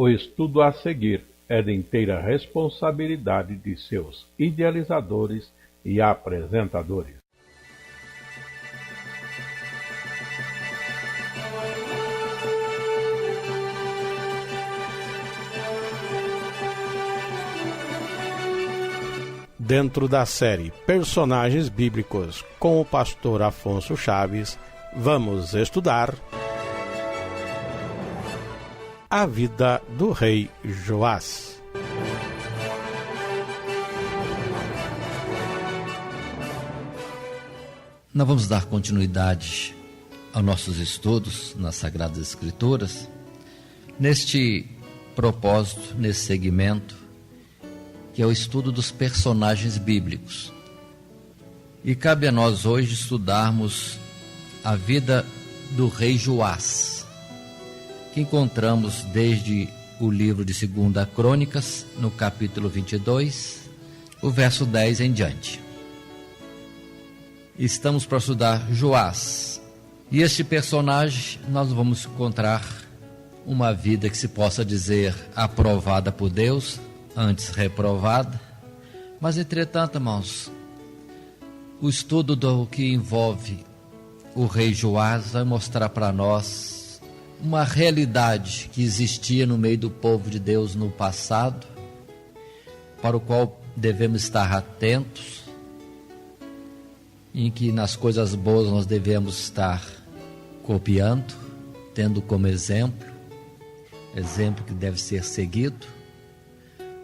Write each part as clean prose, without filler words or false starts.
O estudo a seguir é de inteira responsabilidade de seus idealizadores e apresentadores. Dentro da série Personagens Bíblicos com o pastor Afonso Chaves, vamos estudar a vida do rei Joás. Nós vamos dar continuidade aos nossos estudos nas Sagradas Escrituras, neste propósito, nesse segmento, que é o estudo dos personagens bíblicos. E cabe a nós hoje estudarmos a vida do rei Joás, que encontramos desde o livro de 2 Crônicas, no capítulo 22, o verso 10 em diante. Estamos para estudar Joás, e este personagem nós vamos encontrar uma vida que se possa dizer aprovada por Deus, antes reprovada, mas entretanto, irmãos, o estudo do que envolve o rei Joás vai mostrar para nós uma realidade que existia no meio do povo de Deus no passado, para o qual devemos estar atentos, em que nas coisas boas nós devemos estar copiando, tendo como exemplo que deve ser seguido,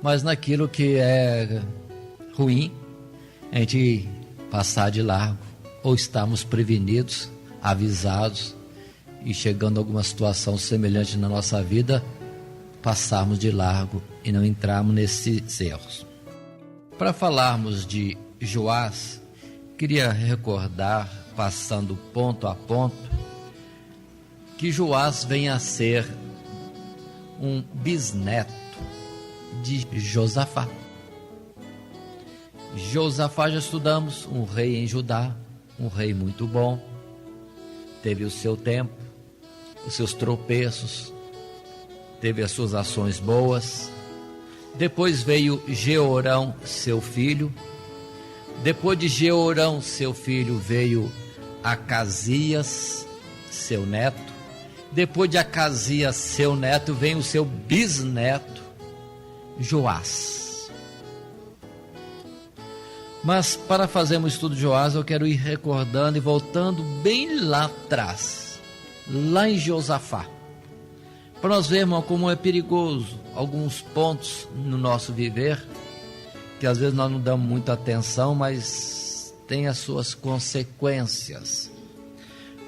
mas naquilo que é ruim, a gente passar de largo, ou estarmos prevenidos, avisados, e chegando a alguma situação semelhante na nossa vida, passarmos de largo e não entrarmos nesses erros. Para falarmos de Joás, queria recordar, passando ponto a ponto, que Joás vem a ser um bisneto de Josafá. Josafá já estudamos, um rei em Judá, um rei muito bom, teve o seu tempo, os seus tropeços, teve as suas ações boas. Depois veio Jeorão, seu filho. Depois de Jeorão, seu filho, veio Acasias, seu neto. Depois de Acasias, seu neto, vem o seu bisneto, Joás. Mas para fazermos o estudo de Joás, eu quero ir recordando e voltando bem lá atrás, lá em Josafá, para nós vermos como é perigoso alguns pontos no nosso viver, que às vezes nós não damos muita atenção, mas tem as suas consequências.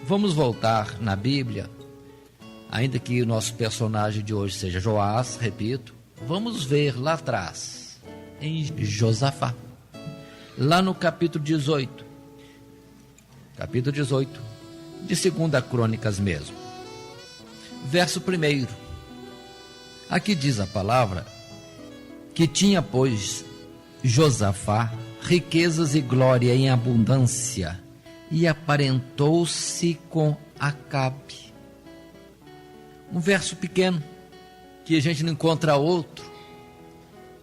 Vamos voltar na Bíblia, ainda que o nosso personagem de hoje seja Joás, repito, vamos ver lá atrás, em Josafá, lá no capítulo 18 de 2 Crônicas mesmo, verso 1. Aqui diz a palavra que tinha, pois, Josafá riquezas e glória em abundância, e aparentou-se com Acabe. Um verso pequeno, que a gente não encontra outro.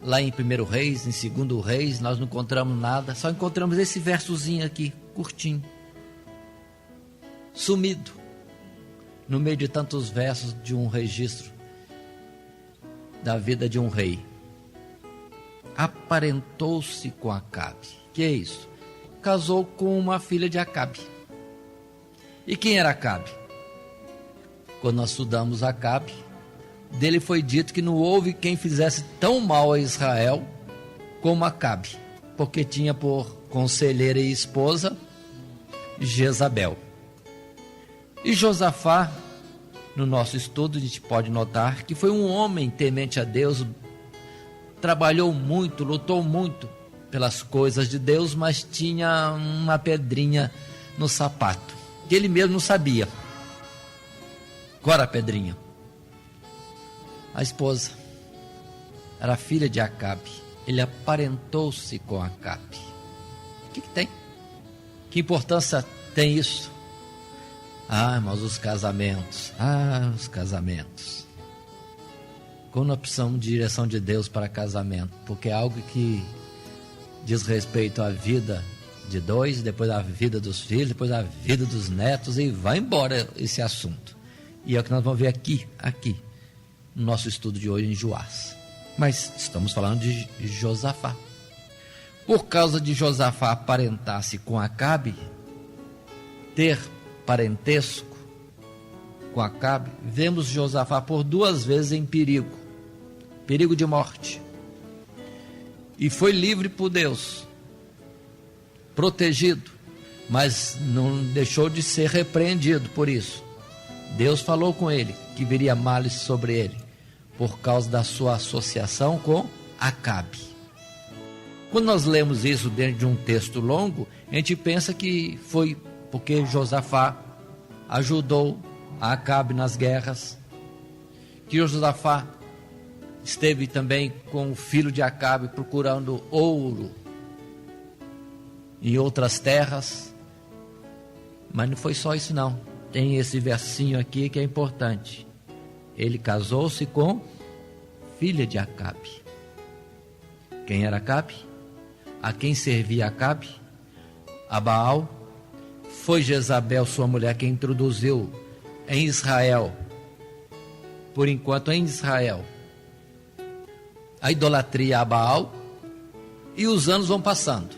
Lá em 1 Reis, em 2 Reis, nós não encontramos nada, só encontramos esse versozinho aqui, curtinho, sumido, no meio de tantos versos de um registro da vida de um rei. Aparentou-se com Acabe. Que é isso? Casou com uma filha de Acabe. E quem era Acabe? Quando nós estudamos Acabe, dele foi dito que não houve quem fizesse tão mal a Israel como Acabe, porque tinha por conselheira e esposa Jezabel. E Josafá, no nosso estudo, a gente pode notar que foi um homem temente a Deus, trabalhou muito, lutou muito pelas coisas de Deus, mas tinha uma pedrinha no sapato, que ele mesmo não sabia. Qual era a pedrinha? A esposa era filha de Acabe. Ele aparentou-se com Acabe. O que tem? Que importância tem isso? Mas os casamentos. Os casamentos. quando nós precisamos de direção de Deus para casamento, porque é algo que diz respeito à vida de dois, depois à vida dos filhos, depois à vida dos netos, e vai embora esse assunto. E é o que nós vamos ver aqui, no nosso estudo de hoje em Joás. Mas estamos falando de Josafá. Por causa de Josafá aparentar-se com Acabe, ter parentesco com Acabe, vemos Josafá por 2 vezes em perigo de morte. E foi livre por Deus, protegido, mas não deixou de ser repreendido por isso. Deus falou com ele que viria males sobre ele, por causa da sua associação com Acabe. Quando nós lemos isso dentro de um texto longo, a gente pensa que foi porque Josafá ajudou a Acabe nas guerras, que Josafá esteve também com o filho de Acabe procurando ouro em outras terras. Mas não foi só isso não. Tem esse versinho aqui que é importante. Ele casou-se com filha de Acabe. Quem era Acabe? A quem servia Acabe? A Baal. Foi Jezabel, sua mulher, quem introduziu em Israel, por enquanto em Israel, a idolatria a Baal. E os anos vão passando.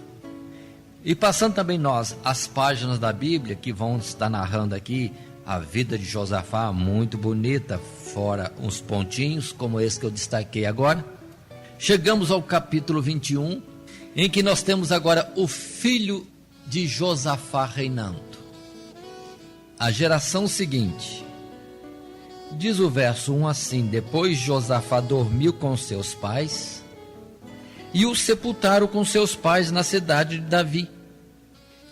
E passando também nós as páginas da Bíblia que vão estar narrando aqui a vida de Josafá, muito bonita, fora uns pontinhos como esse que eu destaquei agora. Chegamos ao capítulo 21, em que nós temos agora o filho de Josafá reinando. A geração seguinte. Diz o verso 1 assim: depois Josafá dormiu com seus pais e o sepultaram com seus pais na cidade de Davi.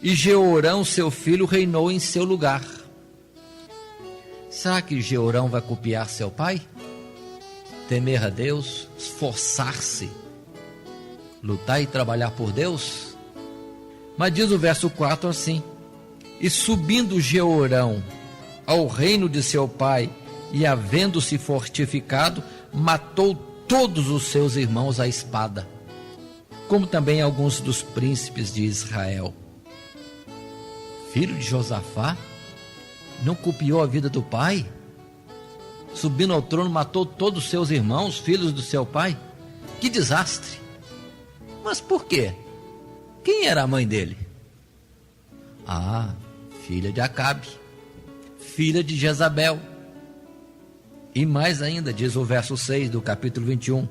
E Jeorão, seu filho, reinou em seu lugar. Será que Jeorão vai copiar seu pai? Temer a Deus, esforçar-se, lutar e trabalhar por Deus? Mas diz o verso 4 assim: e subindo Jeorão ao reino de seu pai, e havendo-se fortificado, matou todos os seus irmãos à espada, como também alguns dos príncipes de Israel. Filho de Josafá não copiou a vida do pai? Subindo ao trono, matou todos os seus irmãos, filhos do seu pai? Que desastre! Mas por quê? Quem era a mãe dele? Filha de Acabe, filha de Jezabel. E mais ainda, diz o verso 6 do capítulo 21,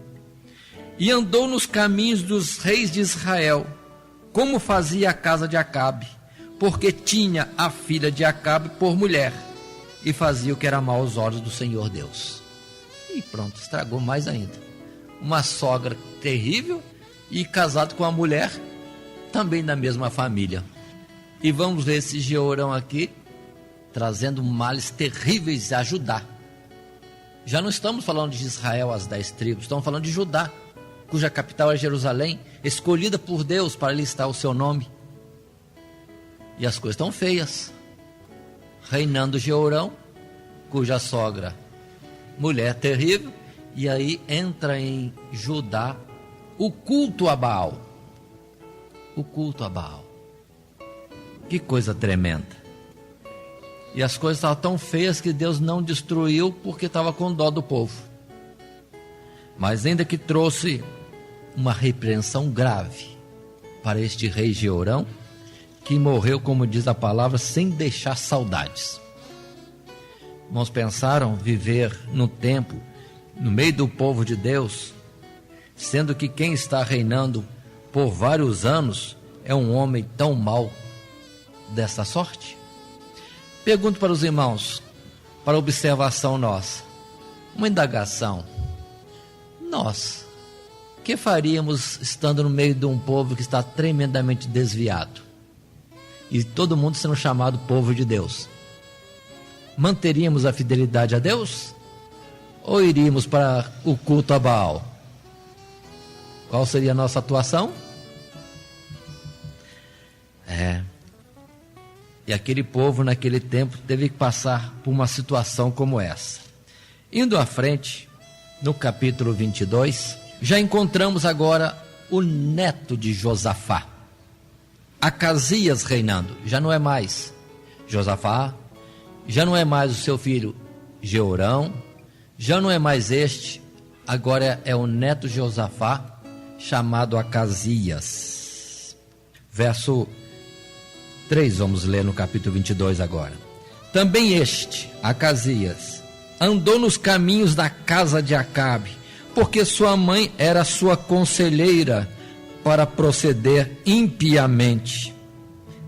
e andou nos caminhos dos reis de Israel, como fazia a casa de Acabe, porque tinha a filha de Acabe por mulher, e fazia o que era mal aos olhos do Senhor Deus. E pronto, estragou mais ainda. Uma sogra terrível e casado com uma mulher também da mesma família. E vamos ver esse Jeorão aqui, trazendo males terríveis a Judá. Já não estamos falando de Israel, as 10 tribos, estamos falando de Judá, cuja capital é Jerusalém, escolhida por Deus para listar o seu nome. E as coisas estão feias. Reinando Jeorão, cuja sogra, mulher terrível, e aí entra em Judá o culto a Baal. O culto a Baal. Que coisa tremenda. E as coisas estavam tão feias que Deus não destruiu porque estava com dó do povo. Mas ainda que trouxe uma repreensão grave para este rei Jeorão, que morreu, como diz a palavra, sem deixar saudades. Irmãos, pensaram viver no tempo, no meio do povo de Deus, sendo que quem está reinando por vários anos é um homem tão mau dessa sorte? Pergunto para os irmãos, para observação nossa, uma indagação: nós, o que faríamos estando no meio de um povo que está tremendamente desviado e todo mundo sendo chamado povo de Deus? Manteríamos a fidelidade a Deus ou iríamos para o culto a Baal? Qual seria a nossa atuação? E aquele povo naquele tempo teve que passar por uma situação como essa. Indo à frente, no capítulo 22, já encontramos agora o neto de Josafá, Acasias, reinando. Já não é mais Josafá, já não é mais o seu filho Jeorão, já não é mais este, agora é o neto de Josafá, chamado Acasias. Verso 3, vamos ler no capítulo 22 agora. Também este, Acasias, andou nos caminhos da casa de Acabe, porque sua mãe era sua conselheira para proceder impiamente.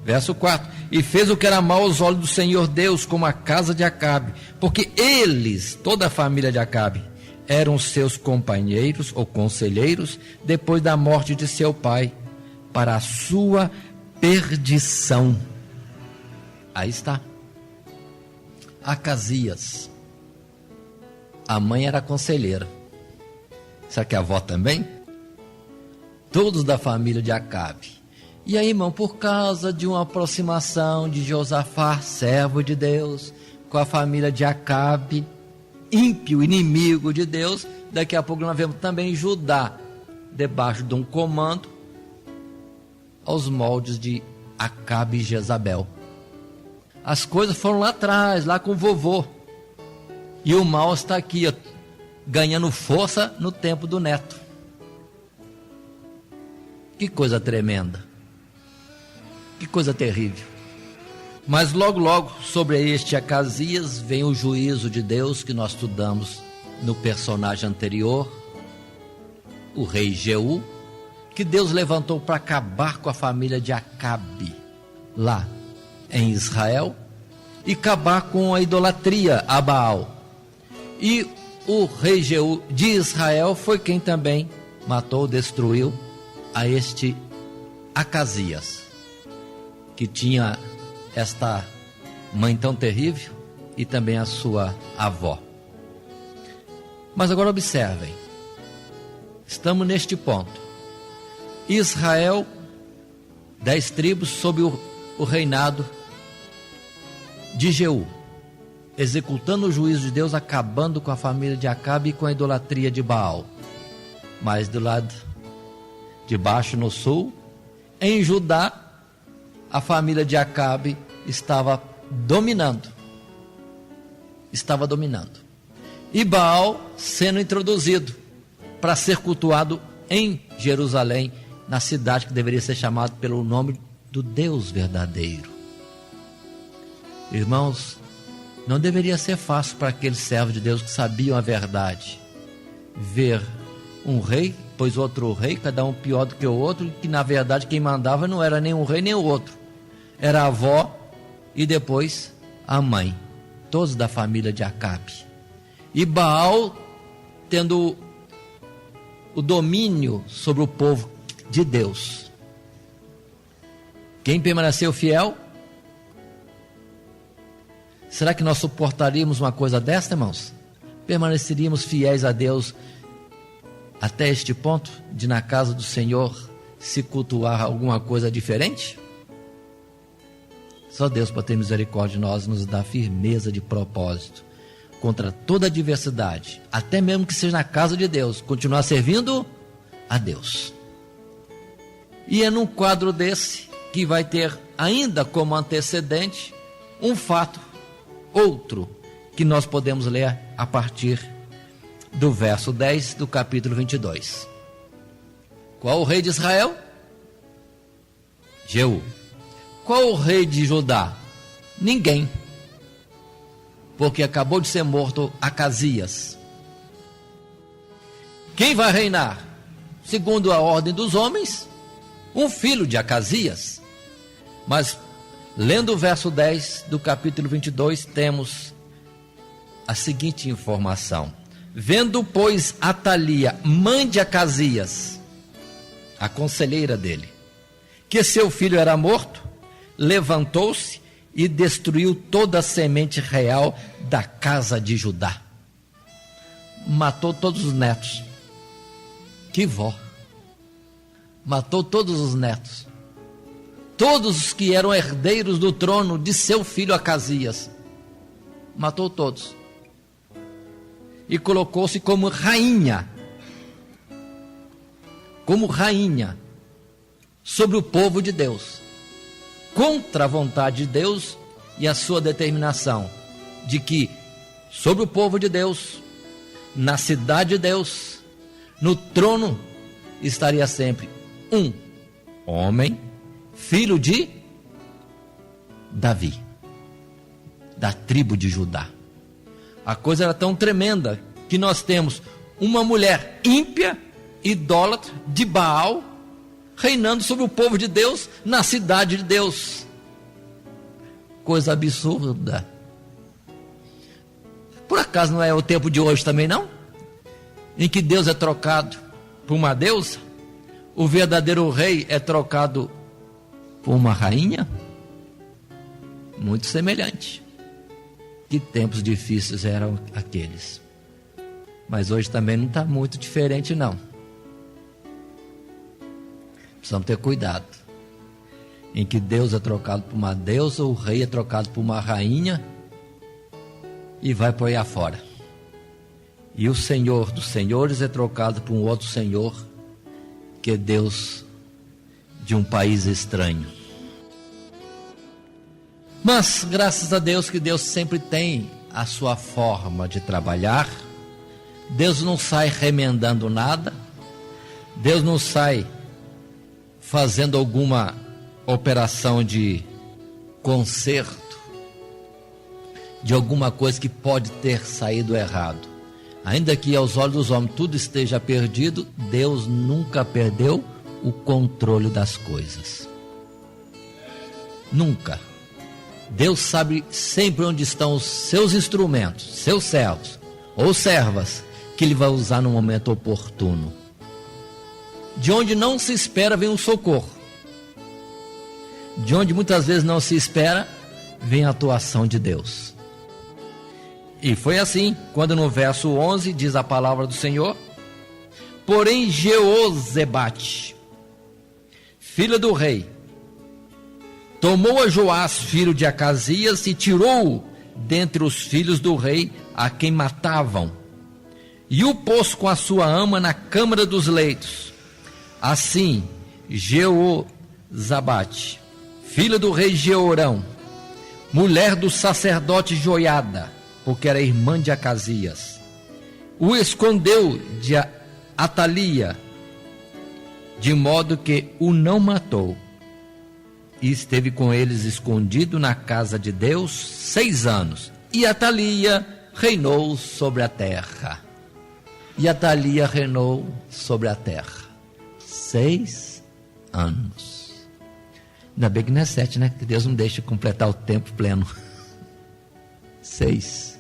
Verso 4. E fez o que era mal aos olhos do Senhor Deus, como a casa de Acabe, porque eles, toda a família de Acabe, eram seus companheiros ou conselheiros depois da morte de seu pai, para a sua perdição. Aí está. Acasias. A mãe era conselheira. Será que a avó também? Todos da família de Acabe. E aí, irmão, por causa de uma aproximação de Josafá, servo de Deus, com a família de Acabe, ímpio, inimigo de Deus, daqui a pouco nós vemos também Judá, debaixo de um comando, aos moldes de Acabe e Jezabel. As coisas foram lá atrás, lá com o vovô. E o mal está aqui, ó, ganhando força no tempo do neto. Que coisa tremenda. Que coisa terrível. Mas logo, logo, sobre este Acasias, vem o juízo de Deus que nós estudamos no personagem anterior, o rei Jeú, que Deus levantou para acabar com a família de Acabe, lá em Israel, e acabar com a idolatria a Baal. E o rei Jeú de Israel foi quem também matou, destruiu a este Acasias, que tinha esta mãe tão terrível e também a sua avó. Mas agora observem, estamos neste ponto. Israel, 10 tribos sob o reinado de Jeú, executando o juízo de Deus, acabando com a família de Acabe e com a idolatria de Baal. Mas do lado de baixo, no sul, em Judá, a família de Acabe estava dominando. E Baal sendo introduzido para ser cultuado em Jerusalém, na cidade que deveria ser chamada pelo nome do Deus verdadeiro. Irmãos, não deveria ser fácil para aqueles servos de Deus que sabiam a verdade ver um rei, pois outro rei, cada um pior do que o outro, que na verdade quem mandava não era nem um rei nem o outro, era a avó e depois a mãe, todos da família de Acabe. E Baal tendo o domínio sobre o povo de Deus. Quem permaneceu fiel? Será que nós suportaríamos uma coisa desta, irmãos? Permaneceríamos fiéis a Deus até este ponto de na casa do Senhor se cultuar alguma coisa diferente? Só Deus, para ter misericórdia de nós, nos dá firmeza de propósito contra toda adversidade, até mesmo que seja na casa de Deus, continuar servindo a Deus. E é num quadro desse que vai ter ainda como antecedente um fato, outro, que nós podemos ler a partir do verso 10 do capítulo 22. Qual o rei de Israel? Jeú. Qual o rei de Judá? Ninguém, porque acabou de ser morto Acasias. Quem vai reinar? Segundo a ordem dos homens, um filho de Acasias. Mas, lendo o verso 10 do capítulo 22, temos a seguinte informação. Vendo, pois, Atalia, mãe de Acasias, a conselheira dele, que seu filho era morto, levantou-se e destruiu toda a semente real da casa de Judá. Matou todos os netos. Que vó! Matou todos os netos. Todos os que eram herdeiros do trono de seu filho Acasias. Matou todos. e colocou-se como rainha sobre o povo de Deus, contra a vontade de Deus e a sua determinação de que sobre o povo de Deus, na cidade de Deus, no trono, estaria sempre um homem, filho de Davi, da tribo de Judá. A coisa era tão tremenda que nós temos uma mulher ímpia, idólatra, de Baal, reinando sobre o povo de Deus, na cidade de Deus. Coisa absurda. Por acaso não é o tempo de hoje também, não? Em que Deus é trocado por uma deusa? O verdadeiro rei é trocado por uma rainha? Muito semelhante. Que tempos difíceis eram aqueles. Mas hoje também não está muito diferente, não. Precisamos ter cuidado. Em que Deus é trocado por uma deusa, o rei é trocado por uma rainha e vai por aí afora. E o Senhor dos senhores é trocado por um outro senhor, que é Deus de um país estranho. Mas graças a Deus que Deus sempre tem a sua forma de trabalhar. Deus não sai remendando nada. Deus não sai fazendo alguma operação de conserto de alguma coisa que pode ter saído errado. Ainda que aos olhos dos homens tudo esteja perdido, Deus nunca perdeu o controle das coisas. Nunca. Deus sabe sempre onde estão os seus instrumentos, seus servos ou servas, que Ele vai usar no momento oportuno. De onde não se espera vem o socorro. De onde muitas vezes não se espera, vem a atuação de Deus. E foi assim, quando no verso 11 diz a palavra do Senhor: porém Jeozebate, filha do rei, tomou a Joás, filho de Acasias, e tirou-o dentre os filhos do rei, a quem matavam, e o pôs com a sua ama na câmara dos leitos. Assim, Jeozabade, filha do rei Jeorão, mulher do sacerdote Joiada, porque era irmã de Acasias, o escondeu de Atalia, de modo que o não matou, e esteve com eles escondido na casa de Deus 6 anos. E Atalia reinou sobre a terra. E Atalia reinou sobre a terra 6 anos. Ainda bem que não é 7, né? Que Deus não deixa completar o tempo pleno. 6.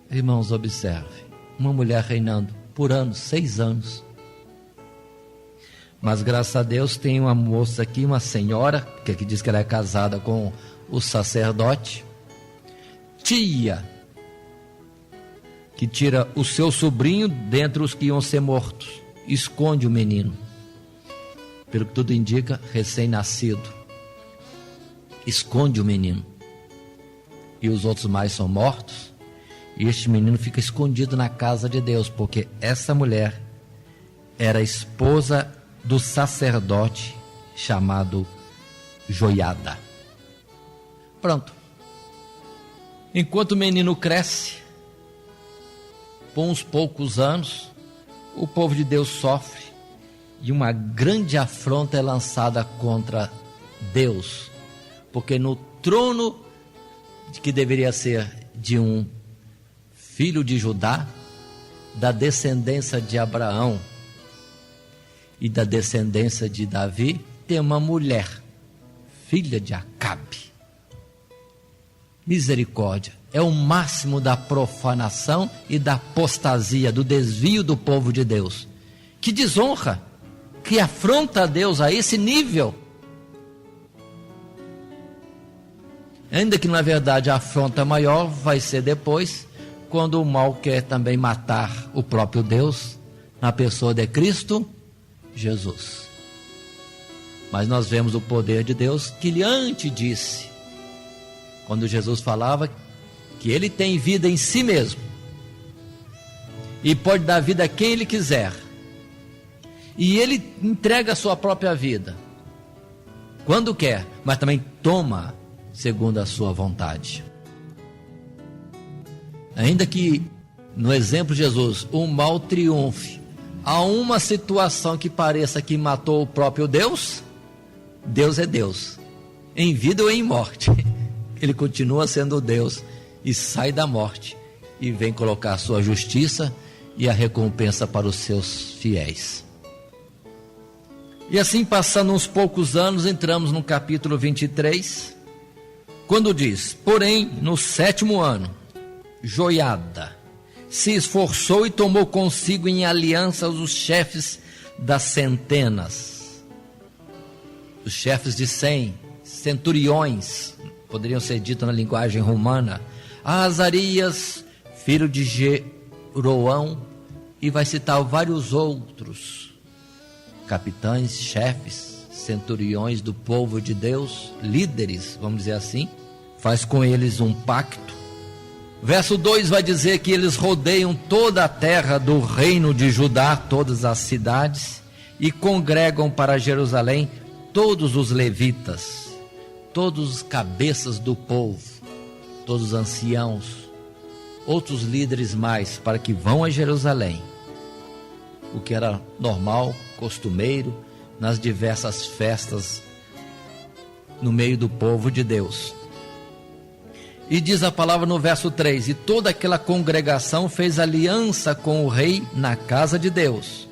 Irmãos, observe. Uma mulher reinando por anos, 6 anos. Mas graças a Deus tem uma moça aqui, uma senhora, que aqui diz que ela é casada com o sacerdote, tia, que tira o seu sobrinho dentre os que iam ser mortos, esconde o menino, pelo que tudo indica, recém-nascido, esconde o menino, e os outros mais são mortos, e este menino fica escondido na casa de Deus, porque essa mulher era esposa do sacerdote chamado Joiada. Pronto. Enquanto o menino cresce, por uns poucos anos, o povo de Deus sofre e uma grande afronta é lançada contra Deus, porque no trono que deveria ser de um filho de Judá, da descendência de Abraão e da descendência de Davi, tem uma mulher, filha de Acabe. Misericórdia, é o máximo da profanação e da apostasia, do desvio do povo de Deus. Que desonra, que afronta a Deus a esse nível. Ainda que na verdade a afronta maior vai ser depois, quando o mal quer também matar o próprio Deus, na pessoa de Cristo Jesus. Mas nós vemos o poder de Deus que ele antes disse, quando Jesus falava que ele tem vida em si mesmo e pode dar vida a quem ele quiser, e ele entrega a sua própria vida quando quer, mas também toma segundo a sua vontade. Ainda que no exemplo de Jesus o mal triunfe, há uma situação que pareça que matou o próprio Deus. Deus é Deus, em vida ou em morte. Ele continua sendo Deus e sai da morte e vem colocar a sua justiça e a recompensa para os seus fiéis. E assim, passando uns poucos anos, entramos no capítulo 23, quando diz: porém, no 7º ano, Joiada se esforçou e tomou consigo em aliança os chefes das centenas, os chefes de 100, centuriões, poderiam ser dito na linguagem romana, a Azarias, filho de Jeroão, e vai citar vários outros capitães, chefes, centuriões do povo de Deus, líderes, vamos dizer assim. Faz com eles um pacto. Verso 2 vai dizer que eles rodeiam toda a terra do reino de Judá, todas as cidades, e congregam para Jerusalém todos os levitas, todos os cabeças do povo, todos os anciãos, outros líderes mais, para que vão a Jerusalém, o que era normal, costumeiro, nas diversas festas no meio do povo de Deus. E diz a palavra no verso 3: e toda aquela congregação fez aliança com o rei na casa de Deus.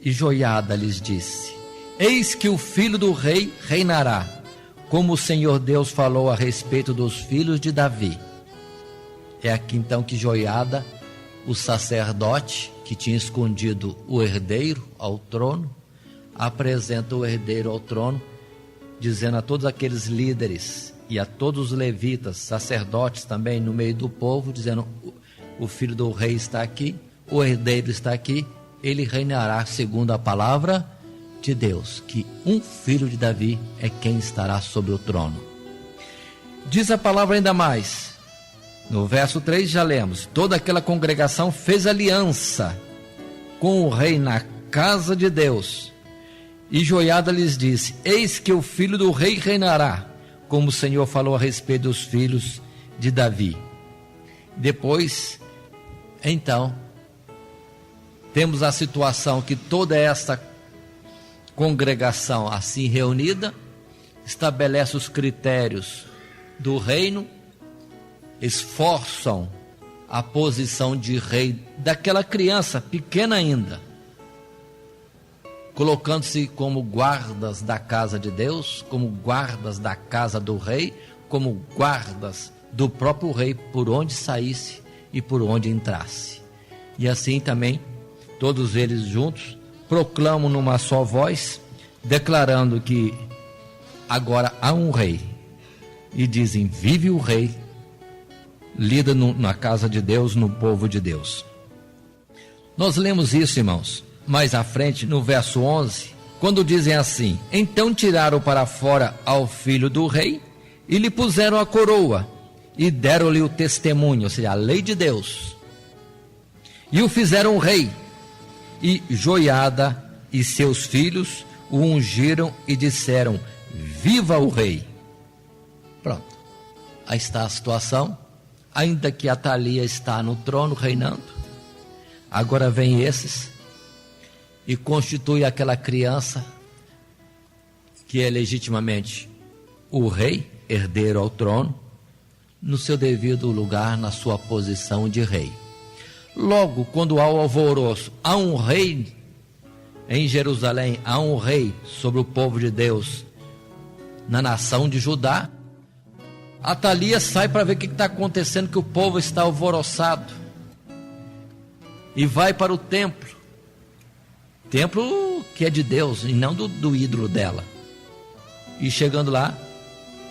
E Joiada lhes disse: eis que o filho do rei reinará, como o Senhor Deus falou a respeito dos filhos de Davi. É aqui então que Joiada, o sacerdote que tinha escondido o herdeiro ao trono, apresenta o herdeiro ao trono, dizendo a todos aqueles líderes e a todos os levitas, sacerdotes também no meio do povo, dizendo: o filho do rei está aqui, o herdeiro está aqui, ele reinará segundo a palavra de Deus, que um filho de Davi é quem estará sobre o trono. Diz a palavra ainda mais, no verso 3 já lemos: toda aquela congregação fez aliança com o rei na casa de Deus. E Joiada lhes disse: eis que o filho do rei reinará, como o Senhor falou a respeito dos filhos de Davi. Depois, então, temos a situação que toda esta congregação assim reunida estabelece os critérios do reino, esforçam a posição de rei daquela criança pequena ainda, colocando-se como guardas da casa de Deus, como guardas da casa do rei, como guardas do próprio rei, por onde saísse e por onde entrasse. E assim também, todos eles juntos, proclamam numa só voz, declarando que agora há um rei, e dizem: vive o rei, lida na casa de Deus, no povo de Deus. Nós lemos isso, irmãos, mais à frente, no verso 11, quando dizem assim: então tiraram para fora ao filho do rei e lhe puseram a coroa e deram-lhe o testemunho, ou seja, a lei de Deus, e o fizeram rei. E Joiada e seus filhos o ungiram e disseram: viva o rei. Pronto, aí está a situação. Ainda que Atalia está no trono reinando, agora vem esses e constitui aquela criança que é legitimamente o rei, herdeiro ao trono, no seu devido lugar, na sua posição de rei. Logo, quando há o alvoroço, há um rei em Jerusalém, há um rei sobre o povo de Deus na nação de Judá, Atalia sai para ver o que está acontecendo, que o povo está alvoroçado, e vai para o templo que é de Deus e não do ídolo dela, e chegando lá,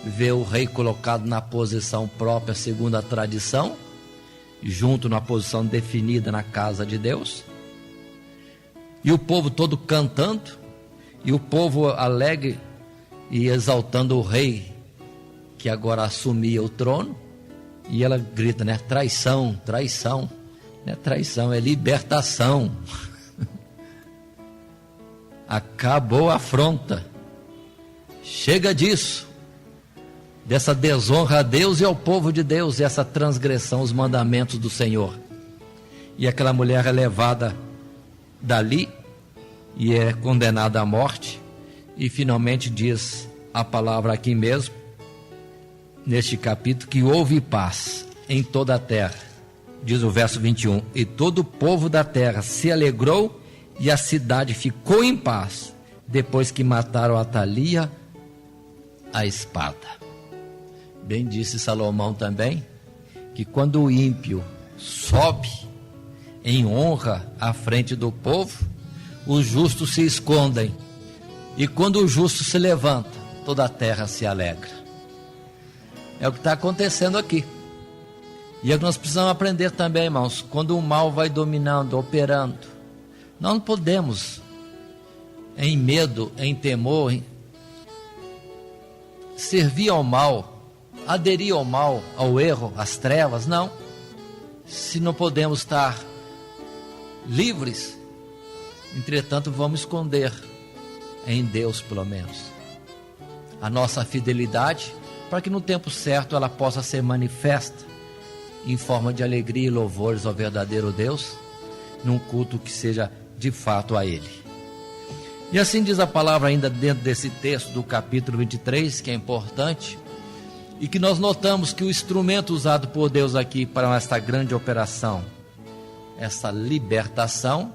vê o rei colocado na posição própria segundo a tradição, junto na posição definida na casa de Deus, e o povo todo cantando, e o povo alegre e exaltando o rei que agora assumia o trono, E ela grita, né? Traição, traição. Não é traição, é libertação. Acabou a afronta. Chega disso. Dessa desonra a Deus e ao povo de Deus, e essa transgressão aos mandamentos do Senhor. E aquela mulher é levada dali e é condenada à morte. E finalmente diz a palavra aqui mesmo, neste capítulo, que houve paz em toda a terra. Diz o verso 21, e todo o povo da terra se alegrou e a cidade ficou em paz, depois que mataram Atalia a espada. Bem disse Salomão também, que quando o ímpio sobe em honra à frente do povo, os justos se escondem, e quando o justo se levanta, toda a terra se alegra. É o que está acontecendo aqui. E é o que nós precisamos aprender também, irmãos, quando o mal vai dominando, operando, nós não podemos, em medo, em temor, servir ao mal, aderir ao mal, ao erro, às trevas, não. Se não podemos estar livres, entretanto vamos esconder em Deus, pelo menos, a nossa fidelidade, para que no tempo certo ela possa ser manifesta em forma de alegria e louvores ao verdadeiro Deus, num culto que seja de fato a Ele. E assim diz a palavra ainda dentro desse texto do capítulo 23, que é importante, e que nós notamos que o instrumento usado por Deus aqui para esta grande operação, essa libertação,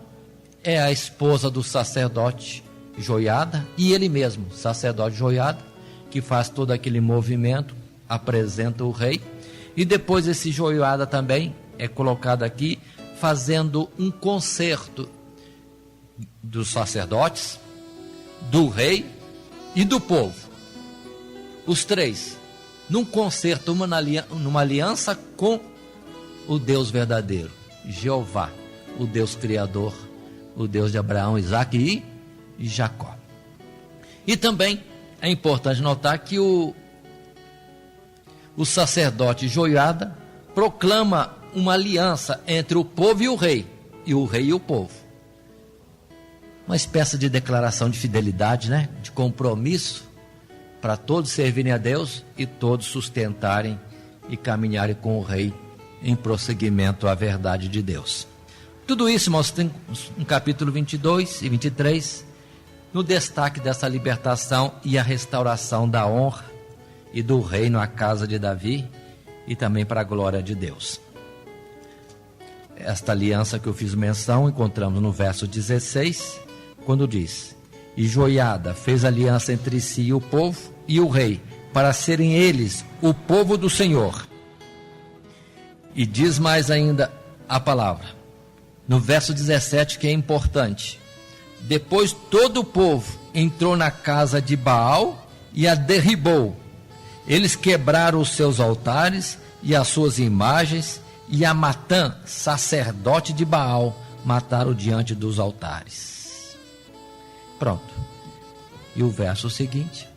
é a esposa do sacerdote Joiada, e ele mesmo, sacerdote Joiada, que faz todo aquele movimento, apresenta o rei, e depois esse Joiada também é colocado aqui, fazendo um concerto dos sacerdotes, do rei e do povo, os três, num concerto, numa aliança com o Deus verdadeiro, Jeová, o Deus Criador, o Deus de Abraão, Isaque e Jacó. E também é importante notar que o sacerdote Joiada proclama uma aliança entre o povo e o rei e o povo. Uma espécie de declaração de fidelidade, né? De compromisso, para todos servirem a Deus e todos sustentarem e caminharem com o rei em prosseguimento à verdade de Deus. Tudo isso, irmãos, tem no capítulo 22 e 23, no destaque dessa libertação e a restauração da honra e do reino à casa de Davi, e também para a glória de Deus. Esta aliança que eu fiz menção, encontramos no verso 16, quando diz: e Joiada fez aliança entre si e o povo e o rei, para serem eles o povo do Senhor. E diz mais ainda a palavra, no verso 17, que é importante: depois todo o povo entrou na casa de Baal e a derribou. Eles quebraram os seus altares e as suas imagens, e a Matã, sacerdote de Baal, mataram diante dos altares. Pronto. E o verso seguinte: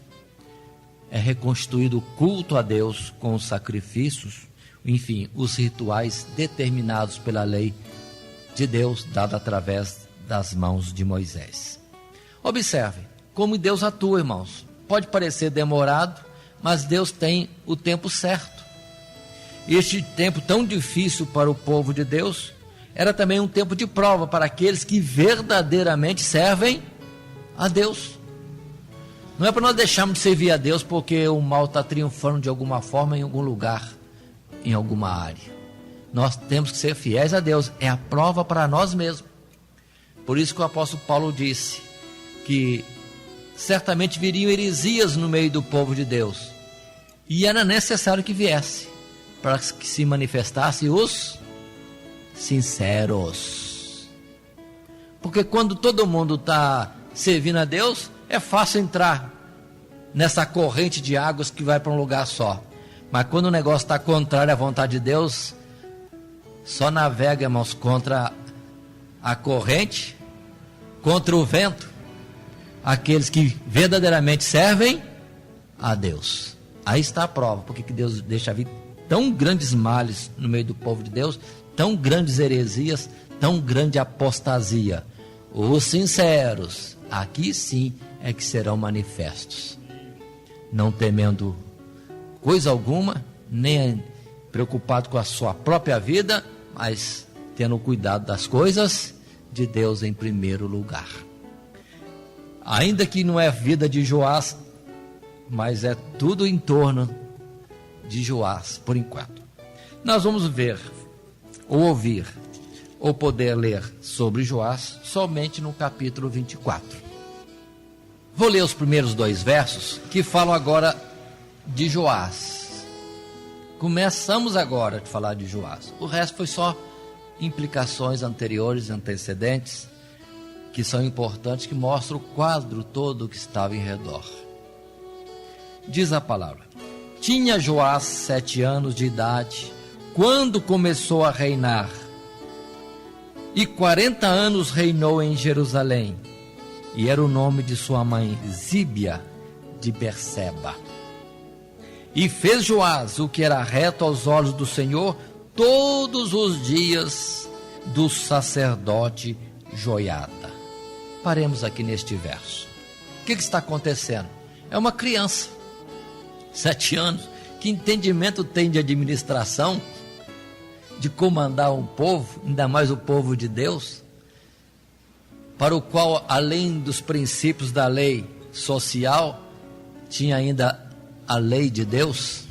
é reconstruído o culto a Deus com os sacrifícios, enfim, os rituais determinados pela lei de Deus, dada através das mãos de Moisés. Observe como Deus atua, irmãos. Pode parecer demorado, mas Deus tem o tempo certo. Este tempo tão difícil para o povo de Deus era também um tempo de prova para aqueles que verdadeiramente servem a Deus. Não é para nós deixarmos de servir a Deus porque o mal está triunfando de alguma forma em algum lugar, em alguma área. Nós temos que ser fiéis a Deus, é a prova para nós mesmos. Por isso que o apóstolo Paulo disse que certamente viriam heresias no meio do povo de Deus, e era necessário que viesse, para que se manifestassem os sinceros. Porque quando todo mundo está servindo a Deus, é fácil entrar nessa corrente de águas que vai para um lugar só. Mas quando o negócio está contrário à vontade de Deus, só navega, irmãos, contra a corrente, contra o vento, aqueles que verdadeiramente servem a Deus. Aí está a prova, porque que Deus deixa vir tão grandes males no meio do povo de Deus, tão grandes heresias, tão grande apostasia. Os sinceros, aqui sim é que serão manifestos, não temendo coisa alguma, nem preocupado com a sua própria vida, mas tendo cuidado das coisas de Deus em primeiro lugar. Ainda que não é vida de Joás, mas é tudo em torno de Joás, por enquanto. Nós vamos ver, ou ouvir, ou poder ler sobre Joás somente no capítulo 24. Vou ler os primeiros 2 versos que falam agora de Joás. Começamos agora a falar de Joás. O resto foi só implicações anteriores, antecedentes, que são importantes, que mostram o quadro todo que estava em redor. Diz a palavra: tinha Joás 7 anos de idade quando começou a reinar, e 40 anos reinou em Jerusalém, e era o nome de sua mãe Zíbia de Berseba. E fez Joás o que era reto aos olhos do Senhor todos os dias do sacerdote Joiada. Paremos aqui neste verso. O que está acontecendo? É uma criança, 7 anos, que entendimento tem de administração, de comandar um povo, ainda mais o povo de Deus, para o qual, além dos princípios da lei social, tinha ainda a lei de Deus?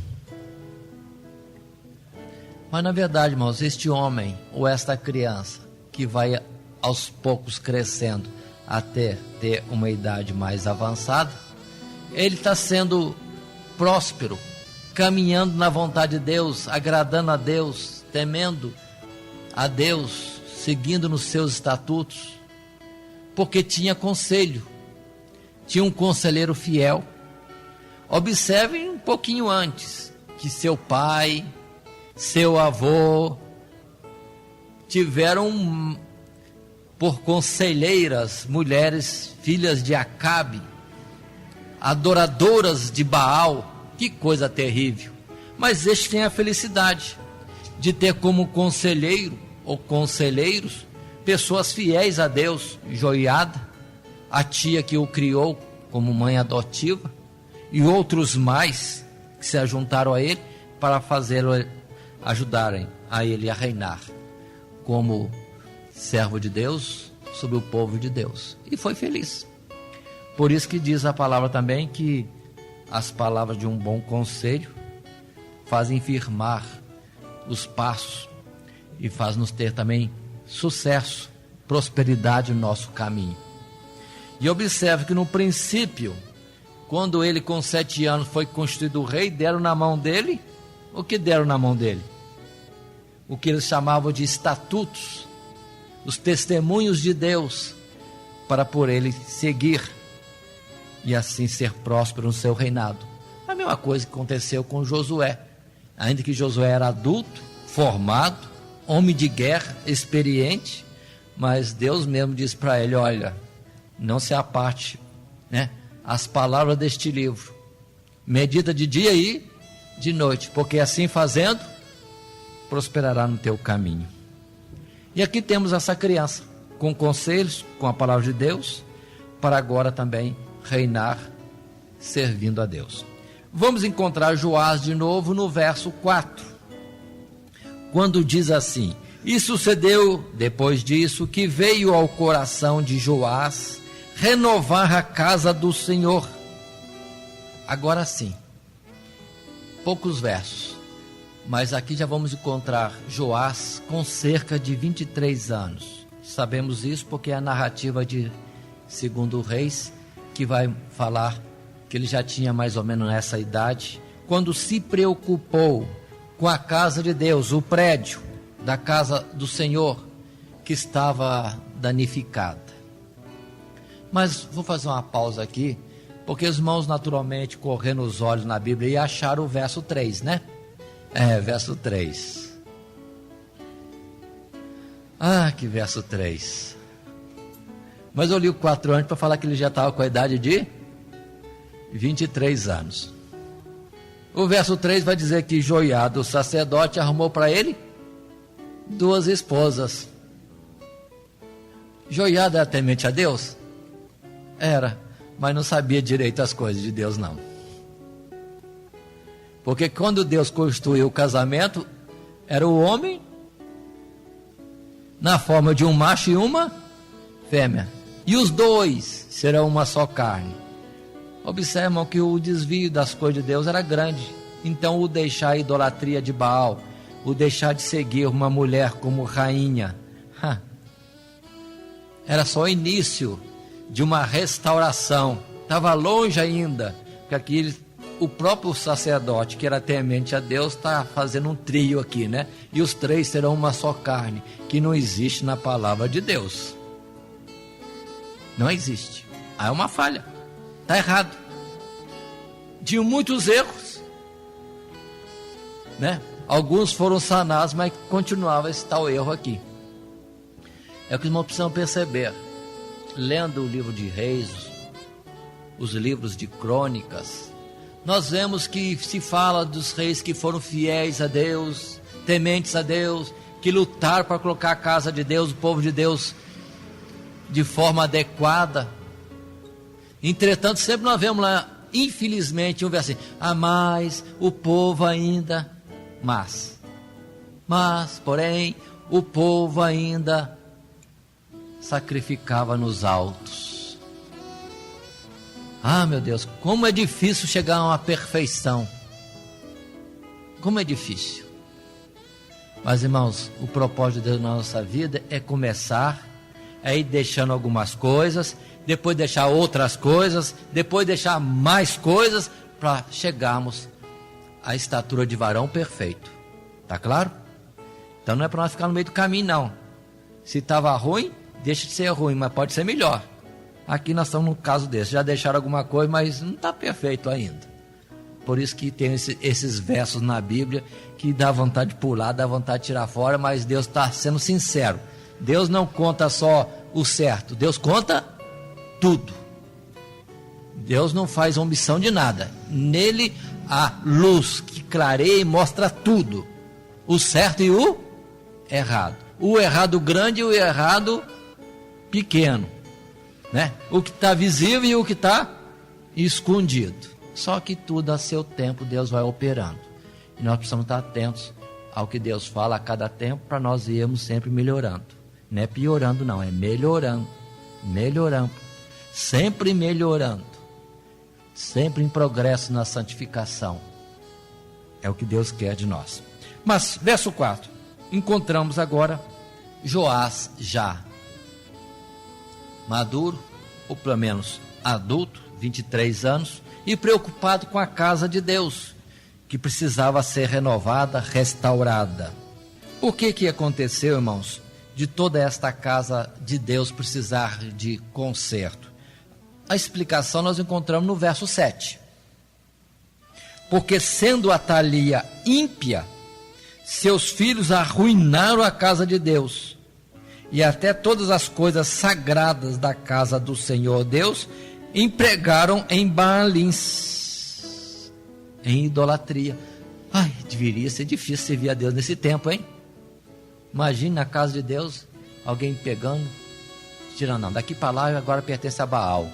Mas na verdade, irmãos, este homem ou esta criança que vai aos poucos crescendo até ter uma idade mais avançada, ele está sendo próspero, caminhando na vontade de Deus, agradando a Deus, temendo a Deus, seguindo nos seus estatutos, porque tinha conselho, tinha um conselheiro fiel. Observe um pouquinho antes, que seu pai, seu avô tiveram por conselheiras mulheres, filhas de Acabe, adoradoras de Baal. Que coisa terrível. Mas este tem a felicidade de ter como conselheiro ou conselheiros pessoas fiéis a Deus. Joiada, a tia que o criou como mãe adotiva, e outros mais que se ajuntaram a ele para fazê-lo, ajudarem a ele a reinar como servo de Deus sobre o povo de Deus, e foi feliz. Por isso que diz a palavra também que as palavras de um bom conselho fazem firmar os passos e faz-nos ter também sucesso, prosperidade no nosso caminho. E observe que no princípio, quando ele com 7 anos foi constituído rei, deram na mão dele, o que deram na mão dele? O que eles chamavam de estatutos, os testemunhos de Deus, para por ele seguir e assim ser próspero no seu reinado. A mesma coisa que aconteceu com Josué. Ainda que Josué era adulto, formado, homem de guerra, experiente, mas Deus mesmo disse para ele: olha, não se aparte, as palavras deste livro, medita de dia e de noite, porque assim fazendo, prosperará no teu caminho. E aqui temos essa criança, com conselhos, com a palavra de Deus, para agora também reinar, servindo a Deus. Vamos encontrar Joás de novo no verso 4, quando diz assim: e sucedeu depois disso que veio ao coração de Joás renovar a casa do Senhor. Agora sim, poucos versos, mas aqui já vamos encontrar Joás com cerca de 23 anos. Sabemos isso porque é a narrativa de 2 Reis, que vai falar que ele já tinha mais ou menos essa idade, quando se preocupou com a casa de Deus, o prédio da casa do Senhor, que estava danificada. Mas vou fazer uma pausa aqui, porque os irmãos naturalmente correndo os olhos na Bíblia e acharam o verso 3, né? Verso 3. Ah, que verso 3. Mas eu li o 4 antes para falar que ele já estava com a idade de 23 anos. O verso 3 vai dizer que Joiada, o sacerdote, arrumou para ele 2 esposas. Joiada era temente a Deus? Era, mas não sabia direito as coisas de Deus, não. Porque quando Deus constituiu o casamento, era o homem na forma de um macho e uma fêmea. E os 2 serão uma só carne. Observam que o desvio das coisas de Deus era grande. Então o deixar a idolatria de Baal, o deixar de seguir uma mulher como rainha, era só o início de uma restauração. Estava longe ainda, porque aqui o próprio sacerdote, que era temente a Deus, está fazendo um trio aqui, né? E os 3 serão uma só carne, que não existe na palavra de Deus. Não existe. Aí é uma falha. Está errado. Tinham muitos erros, né? Alguns foram sanados, mas continuava esse tal erro aqui. É o que os irmãos precisam perceber. Lendo o livro de Reis, os livros de crônicas, nós vemos que se fala dos reis que foram fiéis a Deus, tementes a Deus, que lutaram para colocar a casa de Deus, o povo de Deus, de forma adequada. Entretanto, sempre nós vemos lá, infelizmente, um verso assim: mas o povo ainda, porém, o povo ainda sacrificava nos altos. Meu Deus, como é difícil chegar a uma perfeição. Como é difícil. Mas, irmãos, o propósito de Deus na nossa vida é começar a ir deixando algumas coisas, depois deixar outras coisas, depois deixar mais coisas, para chegarmos à estatura de varão perfeito. Tá claro? Então não é para nós ficar no meio do caminho, não. Se estava ruim, deixa de ser ruim, mas pode ser melhor. Aqui nós estamos num caso desse. Já deixaram alguma coisa, mas não está perfeito ainda. Por isso que tem esses versos na Bíblia que dá vontade de pular, dá vontade de tirar fora, mas Deus está sendo sincero. Deus não conta só o certo, Deus conta tudo. Deus não faz omissão de nada. Nele a luz que clareia e mostra tudo, o certo e o errado, o errado grande e o errado pequeno, né? O que está visível e o que está escondido. Só que tudo a seu tempo Deus vai operando, e nós precisamos estar atentos ao que Deus fala a cada tempo, para nós irmos sempre melhorando. Não é piorando, não, é melhorando, sempre melhorando, sempre em progresso na santificação. É o que Deus quer de nós. Mas, verso 4, encontramos agora Joás já maduro, ou pelo menos adulto, 23 anos, e preocupado com a casa de Deus, que precisava ser renovada, restaurada. O que aconteceu, irmãos, de toda esta casa de Deus precisar de conserto? A explicação nós encontramos no verso 7. Porque sendo Atalia ímpia, seus filhos arruinaram a casa de Deus, e até todas as coisas sagradas da casa do Senhor Deus empregaram em Baalins, em idolatria. Deveria ser difícil servir a Deus nesse tempo, hein? Imagine na casa de Deus, alguém pegando, tirando, não, daqui para lá agora pertence a Baal.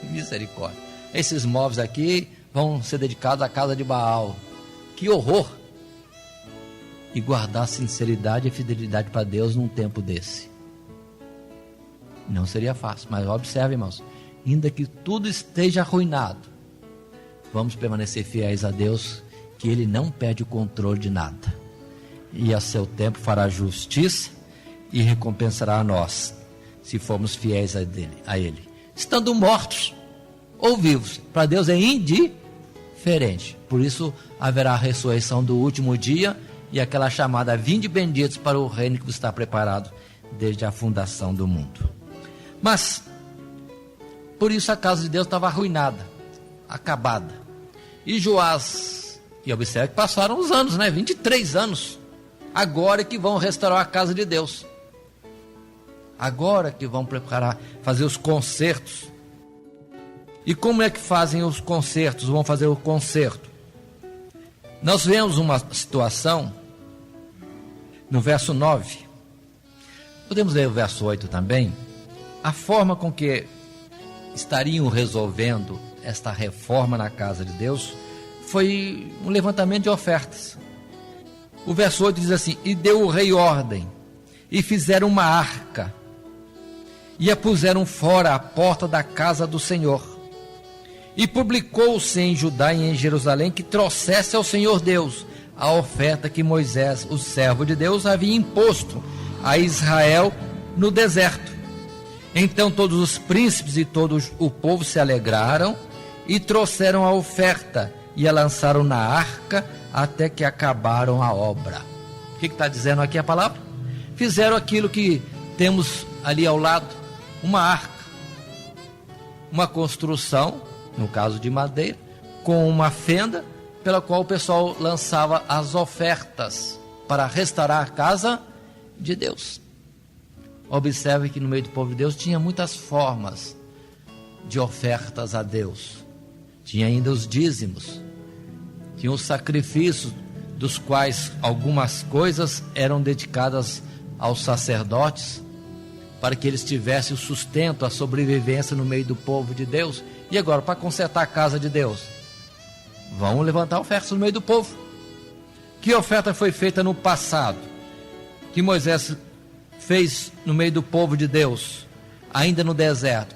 Misericórdia. Esses móveis aqui vão ser dedicados à casa de Baal. Que horror! E guardar sinceridade e fidelidade para Deus num tempo desse. Não seria fácil, mas observe, irmãos, ainda que tudo esteja arruinado, vamos permanecer fiéis a Deus, que Ele não perde o controle de nada. E a seu tempo fará justiça e recompensará a nós, se formos fiéis a Ele. Estando mortos ou vivos, para Deus é indiferente. Por isso haverá a ressurreição do último dia e aquela chamada: vinde benditos para o reino que vos está preparado desde a fundação do mundo. Mas, por isso a casa de Deus estava arruinada, acabada. E Joás, e observe que passaram os anos, 23 anos, agora que vão restaurar a casa de Deus. Agora que vão fazer os concertos. E como é que fazem os concertos? Vão fazer o concerto. Nós vemos uma situação no verso 9. Podemos ler o verso 8 também. A forma com que estariam resolvendo esta reforma na casa de Deus foi um levantamento de ofertas. O verso 8 diz assim: e deu o rei ordem, e fizeram uma arca, e a puseram fora à porta da casa do Senhor. E publicou-se em Judá e em Jerusalém que trouxesse ao Senhor Deus a oferta que Moisés, o servo de Deus, havia imposto a Israel no deserto. Então todos os príncipes e todo o povo se alegraram e trouxeram a oferta e a lançaram na arca até que acabaram a obra. O que está dizendo aqui a palavra? Fizeram aquilo que temos ali ao lado, uma arca, uma construção, no caso de madeira, com uma fenda pela qual o pessoal lançava as ofertas para restaurar a casa de Deus. Observe que no meio do povo de Deus tinha muitas formas de ofertas a Deus. Tinha ainda os dízimos, tinha os sacrifícios, dos quais algumas coisas eram dedicadas aos sacerdotes, para que eles tivessem o sustento, a sobrevivência no meio do povo de Deus. E agora, para consertar a casa de Deus, vão levantar ofertas no meio do povo. Que oferta foi feita no passado, que Moisés fez no meio do povo de Deus, ainda no deserto?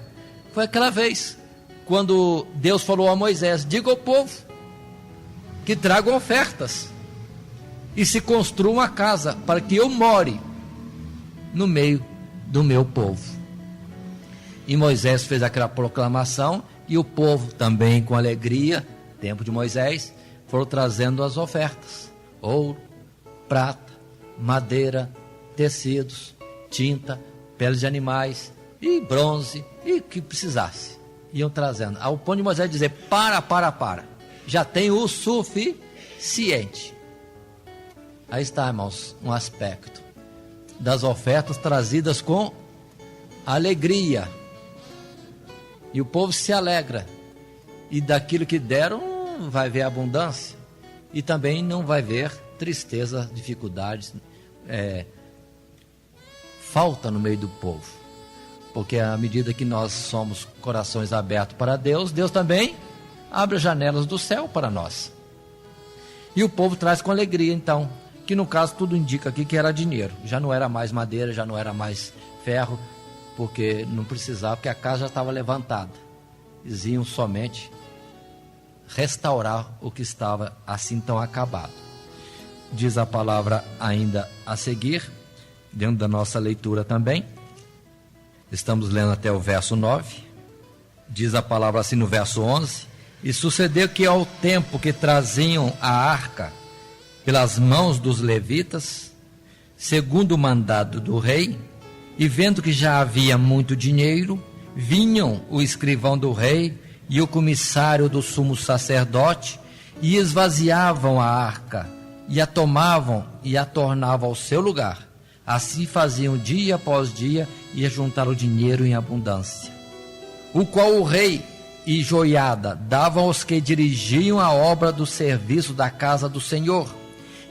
Foi aquela vez, quando Deus falou a Moisés: diga ao povo que tragam ofertas e se construa uma casa para que eu more no meio do meu povo. E Moisés fez aquela proclamação, e o povo também, com alegria, tempo de Moisés, foram trazendo as ofertas: ouro, prata, madeira, tecidos, tinta, peles de animais e bronze, e o que precisasse, iam trazendo, ao ponto de Moisés dizer: para, já tem o suficiente. Aí está, irmãos, um aspecto das ofertas trazidas com alegria, e o povo se alegra, e daquilo que deram vai ver abundância, e também não vai ver tristeza, dificuldades, falta no meio do povo, porque à medida que nós somos corações abertos para Deus, Deus também abre as janelas do céu para nós, e o povo traz com alegria. Então, que no caso tudo indica aqui que era dinheiro, já não era mais madeira, já não era mais ferro, porque não precisava, porque a casa já estava levantada. Eles iam somente restaurar o que estava assim tão acabado. Diz a palavra ainda a seguir, dentro da nossa leitura também, estamos lendo até o verso 9, diz a palavra assim no verso 11: e sucedeu que ao tempo que traziam a arca pelas mãos dos levitas, segundo o mandado do rei, e vendo que já havia muito dinheiro, vinham o escrivão do rei e o comissário do sumo sacerdote, e esvaziavam a arca, e a tomavam e a tornavam ao seu lugar. Assim faziam dia após dia, e ajuntaram o dinheiro em abundância, o qual o rei e Joiada davam aos que dirigiam a obra do serviço da casa do Senhor,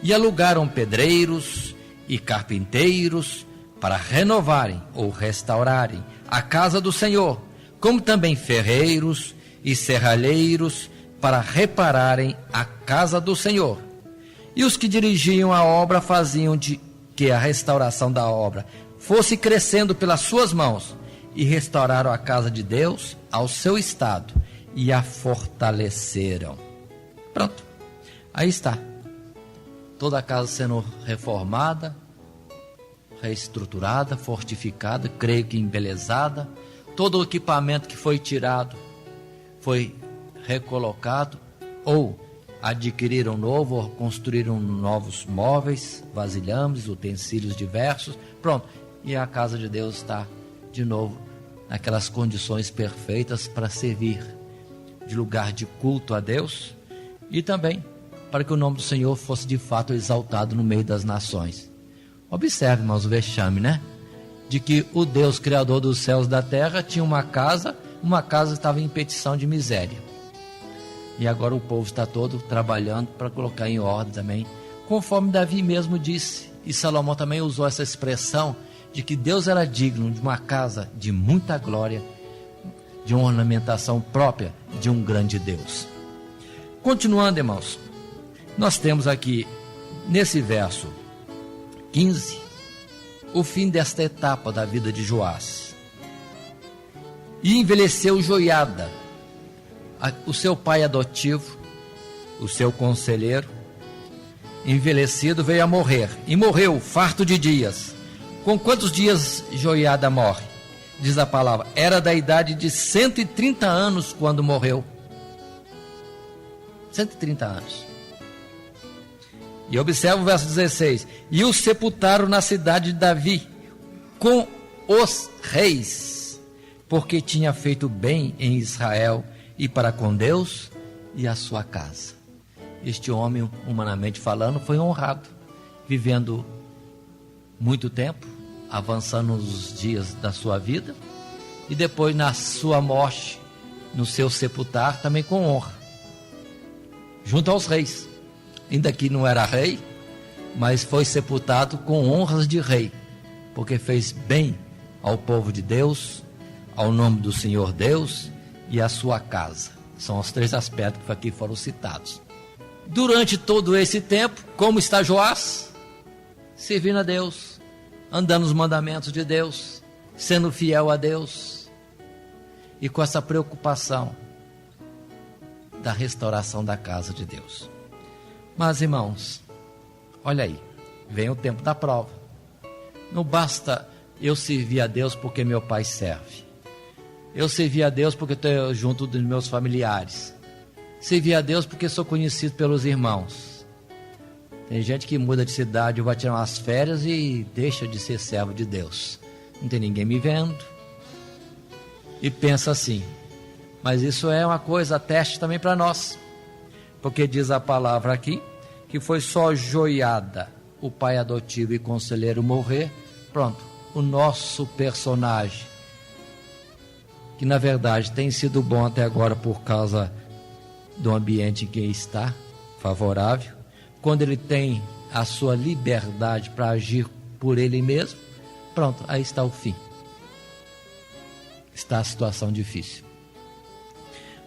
e alugaram pedreiros e carpinteiros para renovarem ou restaurarem a casa do Senhor, como também ferreiros e serralheiros para repararem a casa do Senhor. E os que dirigiam a obra faziam de que a restauração da obra fosse crescendo pelas suas mãos, e restauraram a casa de Deus ao seu estado e a fortaleceram. Pronto, aí está. Toda a casa sendo reformada, reestruturada, fortificada, creio que embelezada. Todo o equipamento que foi tirado foi recolocado, ou adquiriram novo, ou construíram novos móveis, vasilhames, utensílios diversos. Pronto, e a casa de Deus está de novo naquelas condições perfeitas para servir de lugar de culto a Deus, e também para que o nome do Senhor fosse de fato exaltado no meio das nações. Observe, irmãos, o vexame, né? De que o Deus criador dos céus e da terra tinha uma casa que estava em petição de miséria. E agora o povo está todo trabalhando para colocar em ordem também, conforme Davi mesmo disse. E Salomão também usou essa expressão de que Deus era digno de uma casa de muita glória, de uma ornamentação própria de um grande Deus. Continuando, irmãos, nós temos aqui nesse verso 15 o fim desta etapa da vida de Joás. E envelheceu Joiada, o seu pai adotivo, o seu conselheiro, envelhecido, veio a morrer, e morreu farto de dias. Com quantos dias Joiada morre? Diz a palavra, era da idade de 130 anos quando morreu. 130 anos. E observa o verso 16, e o sepultaram na cidade de Davi, com os reis, porque tinha feito bem em Israel, e para com Deus e a sua casa. Este homem, humanamente falando, foi honrado, vivendo muito tempo, avançando nos dias da sua vida, e depois na sua morte, no seu sepultar, também com honra, junto aos reis. Ainda que não era rei, mas foi sepultado com honras de rei, porque fez bem ao povo de Deus, ao nome do Senhor Deus e à sua casa. São os três aspectos que aqui foram citados. Durante todo esse tempo, como está Joás? Servindo a Deus, andando nos mandamentos de Deus, sendo fiel a Deus, e com essa preocupação da restauração da casa de Deus. Mas, irmãos, olha aí, vem o tempo da prova. Não basta eu servir a Deus porque meu pai serve. Eu servi a Deus porque estou junto dos meus familiares. Servi a Deus porque sou conhecido pelos irmãos. Tem gente que muda de cidade, vai tirar umas férias e deixa de ser servo de Deus. Não tem ninguém me vendo. E pensa assim. Mas isso é uma coisa, teste também para nós. Porque diz a palavra aqui, que foi só Joiada, o pai adotivo e conselheiro, morrer. Pronto, o nosso personagem, que na verdade tem sido bom até agora por causa do ambiente em que está, favorável, quando ele tem a sua liberdade para agir por ele mesmo, pronto, aí está o fim. Está a situação difícil.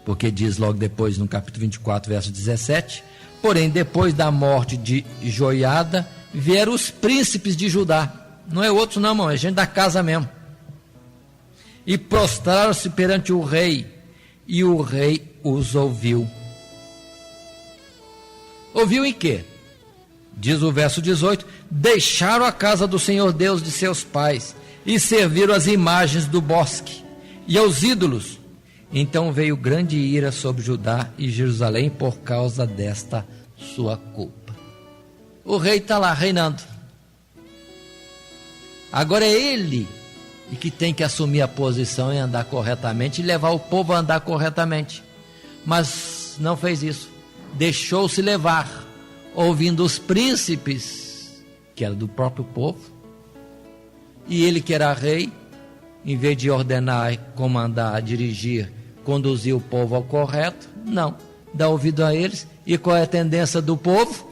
Porque diz logo depois, no capítulo 24, verso 17, porém, depois da morte de Joiada, vieram os príncipes de Judá. Não é outros não, irmão, é gente da casa mesmo. E prostraram-se perante o rei, e o rei os ouviu. Ouviu em quê? Diz o verso 18, deixaram a casa do Senhor Deus de seus pais, e serviram as imagens do bosque, e aos ídolos. Então veio grande ira sobre Judá e Jerusalém por causa desta sua culpa. O rei está lá reinando. Agora é ele que tem que assumir a posição e andar corretamente e levar o povo a andar corretamente. Mas não fez isso. Deixou-se levar, ouvindo os príncipes, que era do próprio povo. E ele que era rei, em vez de ordenar, comandar, dirigir, conduzir o povo ao correto, não, dá ouvido a eles. E qual é a tendência do povo?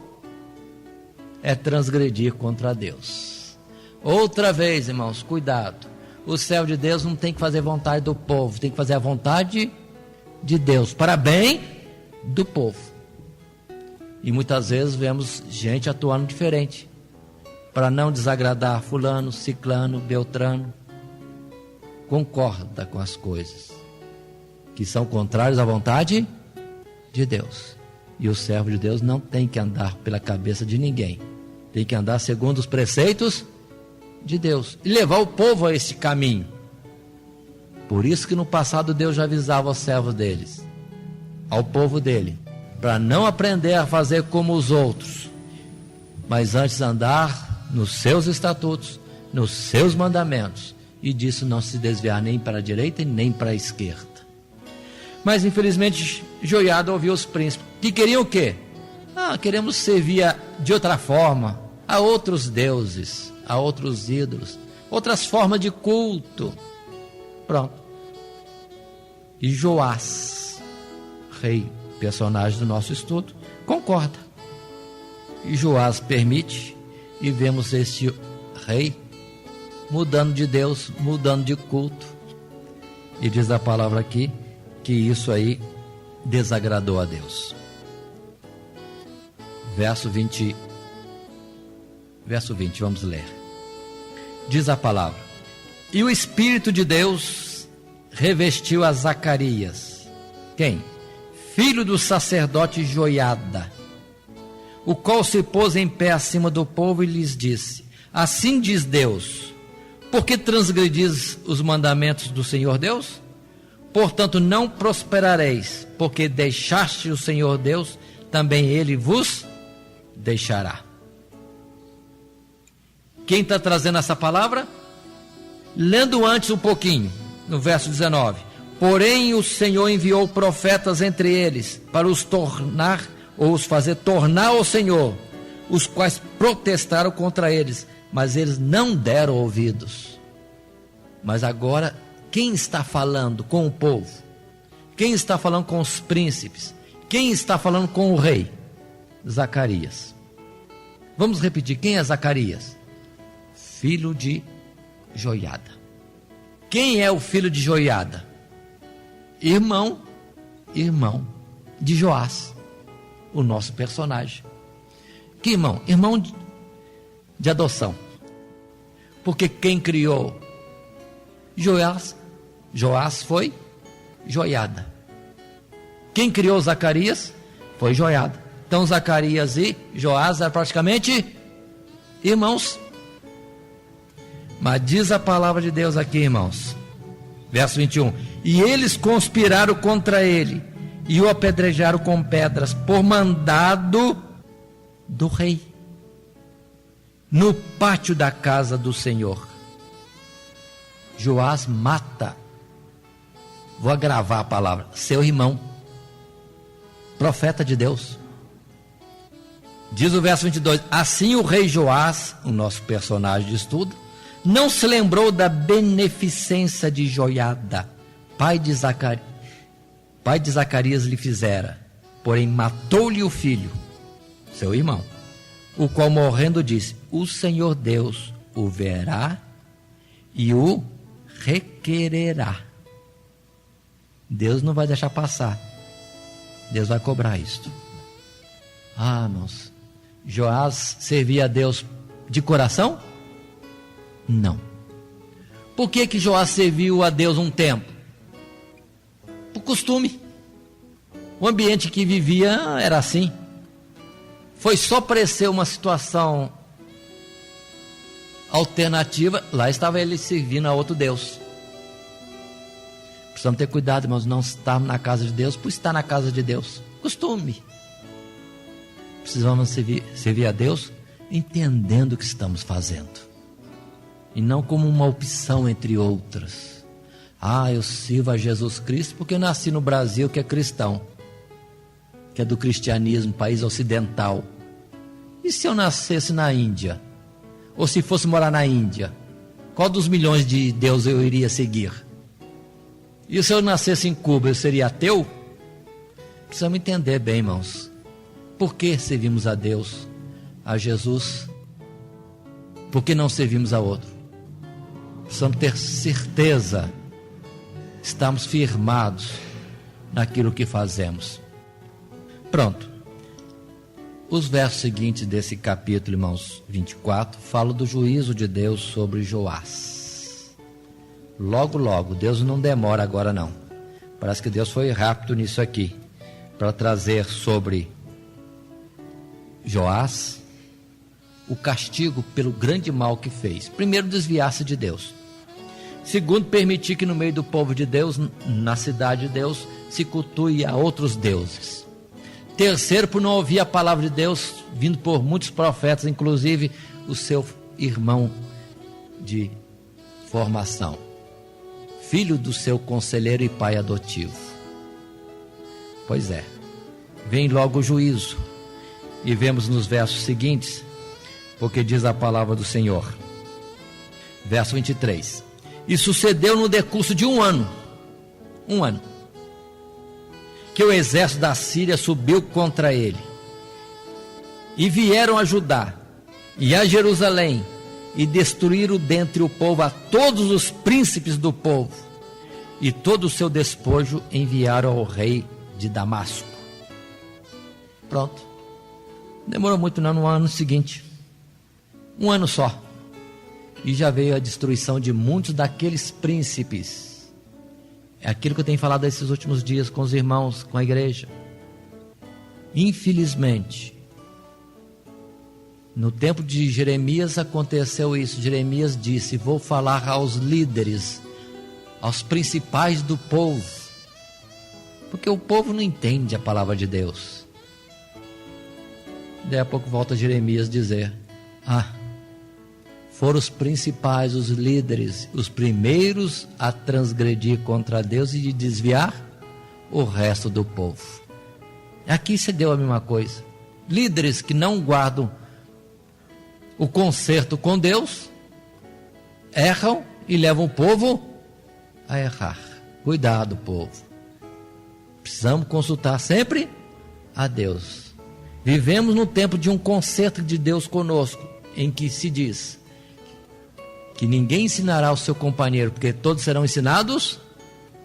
É transgredir contra Deus. Outra vez, irmãos, cuidado, o servo de Deus não tem que fazer vontade do povo, tem que fazer a vontade de Deus, para bem do povo. E muitas vezes vemos gente atuando diferente, para não desagradar fulano, ciclano, beltrano. Concorda com as coisas que são contrárias à vontade de Deus. E o servo de Deus não tem que andar pela cabeça de ninguém, tem que andar segundo os preceitos de Deus e levar o povo a esse caminho. Por isso que no passado Deus já avisava aos servos deles, ao povo dele, para não aprender a fazer como os outros, mas antes andar nos seus estatutos, nos seus mandamentos, e disso não se desviar nem para a direita e nem para a esquerda. Mas infelizmente Joiada ouviu os príncipes que queriam o quê? Queremos servir de outra forma, a outros deuses, a outros ídolos, outras formas de culto. Pronto. E Joás, rei personagem do nosso estudo, concorda. E Joás permite, e vemos este rei mudando de Deus, mudando de culto. E diz a palavra aqui que isso aí desagradou a Deus. Verso 20, vamos ler. Diz a palavra: e o Espírito de Deus revestiu a Zacarias. Quem? Filho do sacerdote Joiada, o qual se pôs em pé acima do povo e lhes disse: assim diz Deus, por que transgredis os mandamentos do Senhor Deus? Portanto não prosperareis, porque deixaste o Senhor Deus, também Ele vos deixará. Quem está trazendo essa palavra? Lendo antes um pouquinho, no verso 19: porém o Senhor enviou profetas entre eles, para os tornar, ou os fazer tornar ao Senhor, os quais protestaram contra eles, mas eles não deram ouvidos. Mas agora, quem está falando com o povo? Quem está falando com os príncipes? Quem está falando com o rei? Zacarias. Vamos repetir, quem é Zacarias? Filho de Joiada. Quem é o filho de Joiada? Irmão de Joás, o nosso personagem. Que irmão? Irmão de adoção. Porque quem criou Joás foi Joiada. Quem criou Zacarias foi Joiada. Então Zacarias e Joás eram praticamente irmãos. Mas diz a palavra de Deus aqui, irmãos, verso 21: e eles conspiraram contra ele e o apedrejaram com pedras por mandado do rei, no pátio da casa do Senhor. Joás mata, vou agravar a palavra, seu irmão, profeta de Deus. Diz o verso 22: assim o rei Joás, o nosso personagem de estudo, não se lembrou da beneficência de Joiada, pai de Zacarias lhe fizera, porém matou-lhe o filho, seu irmão, o qual morrendo disse: o Senhor Deus o verá e o requererá. Deus não vai deixar passar, Deus vai cobrar isto. Irmãos, Joás servia a Deus de coração? Não. Por que Joás serviu a Deus um tempo? Por costume. O ambiente que vivia era assim. Foi só aparecer uma situação alternativa, lá estava ele servindo a outro Deus. Precisamos ter cuidado, irmãos, não estarmos na casa de Deus por estar na casa de Deus. Costume. Precisamos servir a Deus entendendo o que estamos fazendo, e não como uma opção entre outras. Eu sirvo a Jesus Cristo porque eu nasci no Brasil, que é cristão, que é do cristianismo, país ocidental. E se eu nascesse na Índia, ou se fosse morar na Índia, qual dos milhões de Deus eu iria seguir? E se eu nascesse em Cuba, eu seria ateu? Precisamos entender bem, irmãos, por que servimos a Deus, a Jesus, por que não servimos a outro? Precisamos ter certeza, estamos firmados naquilo que fazemos. Pronto. Os versos seguintes desse capítulo, irmãos, 24, falam do juízo de Deus sobre Joás. Logo, Deus não demora agora não. Parece que Deus foi rápido nisso aqui, para trazer sobre Joás o castigo pelo grande mal que fez. Primeiro, desviar-se de Deus. Segundo, permitir que no meio do povo de Deus, na cidade de Deus, se cultue a outros deuses. Terceiro, por não ouvir a palavra de Deus, vindo por muitos profetas, inclusive o seu irmão de formação, filho do seu conselheiro e pai adotivo. Pois é, vem logo o juízo, e vemos nos versos seguintes, porque diz a palavra do Senhor, verso 23: e sucedeu no decurso de um ano, que o exército da Síria subiu contra ele. E vieram a Judá e a Jerusalém, e destruíram dentre o povo a todos os príncipes do povo, e todo o seu despojo enviaram ao rei de Damasco. Pronto. Demorou muito não, no ano seguinte. Um ano só. E já veio a destruição de muitos daqueles príncipes. É aquilo que eu tenho falado esses últimos dias com os irmãos, com a igreja. Infelizmente, no tempo de Jeremias aconteceu isso. Jeremias disse: vou falar aos líderes, aos principais do povo, porque o povo não entende a palavra de Deus. Daí a pouco volta Jeremias dizer: foram os principais, os líderes, os primeiros a transgredir contra Deus e de desviar o resto do povo. Aqui se deu a mesma coisa. Líderes que não guardam o conserto com Deus erram e levam o povo a errar. Cuidado, povo. Precisamos consultar sempre a Deus. Vivemos no tempo de um conserto de Deus conosco, em que se diz que ninguém ensinará ao seu companheiro, porque todos serão ensinados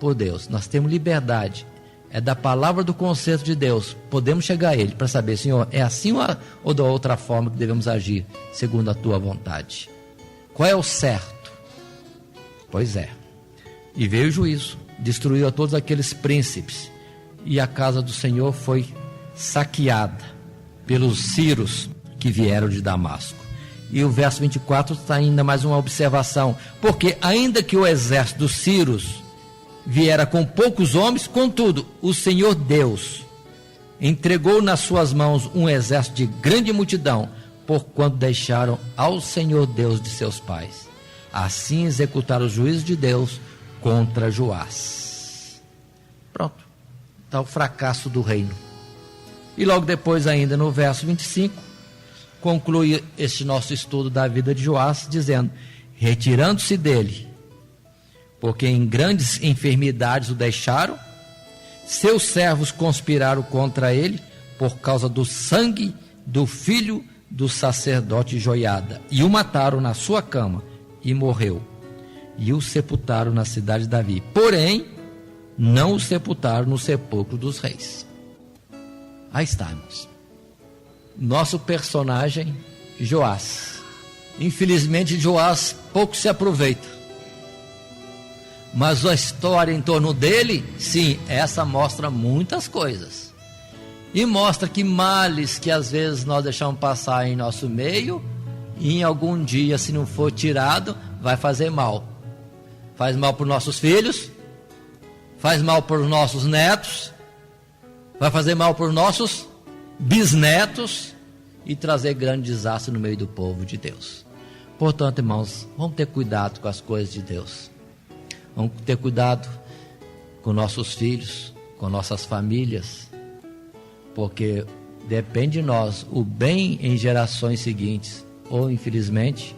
por Deus. Nós temos liberdade. É da palavra do conserto de Deus. Podemos chegar a Ele para saber: Senhor, é assim ou da outra forma que devemos agir, segundo a Tua vontade? Qual é o certo? Pois é. E veio o juízo, destruiu a todos aqueles príncipes, e a casa do Senhor foi saqueada pelos sírios que vieram de Damasco. E o verso 24 está ainda mais uma observação: porque ainda que o exército dos sírios viera com poucos homens, contudo, o Senhor Deus entregou nas suas mãos um exército de grande multidão, porquanto deixaram ao Senhor Deus de seus pais. Assim executaram o juízo de Deus contra Joás. Pronto, está o fracasso do reino. E logo depois, ainda no verso 25, conclui este nosso estudo da vida de Joás, dizendo: retirando-se dele, porque em grandes enfermidades o deixaram, seus servos conspiraram contra ele por causa do sangue do filho do sacerdote Joiada, e o mataram na sua cama, e morreu, e o sepultaram na cidade de Davi, porém não o sepultaram no sepulcro dos reis. Aí estamos. Nosso personagem, Joás. Infelizmente, Joás pouco se aproveita. Mas a história em torno dele, sim, essa mostra muitas coisas. E mostra que males que às vezes nós deixamos passar em nosso meio, e em algum dia, se não for tirado, vai fazer mal. Faz mal para os nossos filhos, faz mal para os nossos netos, vai fazer mal para os nossos bisnetos e trazer grande desastre no meio do povo de Deus. Portanto, irmãos, vamos ter cuidado com as coisas de Deus. Vamos ter cuidado com nossos filhos, com nossas famílias, porque depende de nós o bem em gerações seguintes, ou infelizmente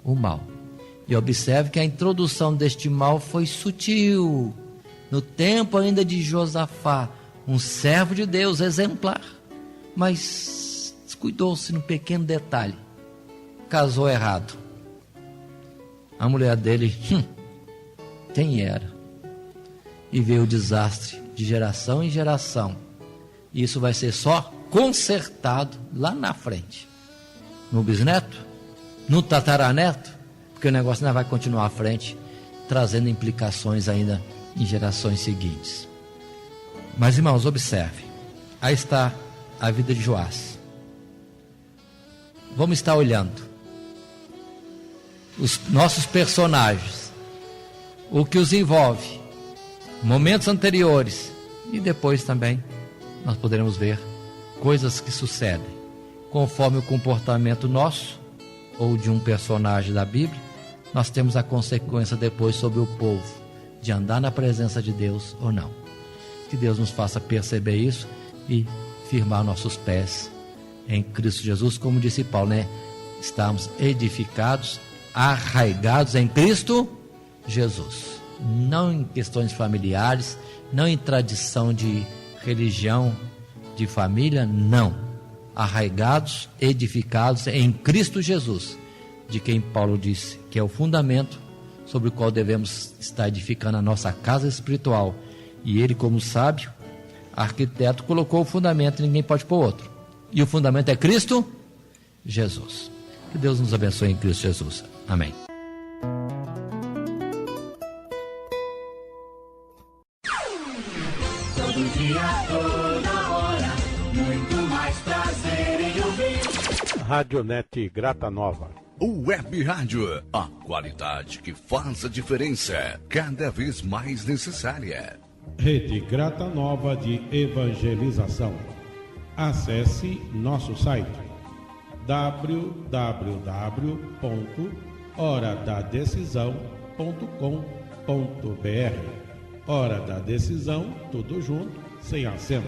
o mal. E observe que a introdução deste mal foi sutil, no tempo ainda de Josafá, um servo de Deus exemplar, mas descuidou-se no pequeno detalhe, casou errado. A mulher dele, quem era? E veio o desastre de geração em geração. E isso vai ser só consertado lá na frente. No bisneto? No tataraneto? Porque o negócio ainda vai continuar à frente, trazendo implicações ainda em gerações seguintes. Mas, irmãos, observe. Aí está a vida de Joás. Vamos estar olhando os nossos personagens, o que os envolve, momentos anteriores, e depois também nós poderemos ver coisas que sucedem conforme o comportamento nosso ou de um personagem da Bíblia. Nós temos a consequência depois sobre o povo de andar na presença de Deus ou não. Que Deus nos faça perceber isso e firmar nossos pés em Cristo Jesus, como disse Paulo, né? Estamos edificados, arraigados em Cristo Jesus, não em questões familiares, não em tradição de religião de família, não. Arraigados, edificados em Cristo Jesus, de quem Paulo disse que é o fundamento sobre o qual devemos estar edificando a nossa casa espiritual. E ele, como sábio arquiteto, colocou o fundamento e ninguém pode pôr outro. E o fundamento é Cristo Jesus. Que Deus nos abençoe em Cristo Jesus. Amém. Todo dia, toda hora, muito mais prazer em ouvir. Radionet Grata Nova. Web Rádio, a qualidade que faz a diferença, cada vez mais necessária. Rede Grata Nova de Evangelização. Acesse nosso site www.horadadecisão.com.br. Hora da Decisão, tudo junto, sem acento.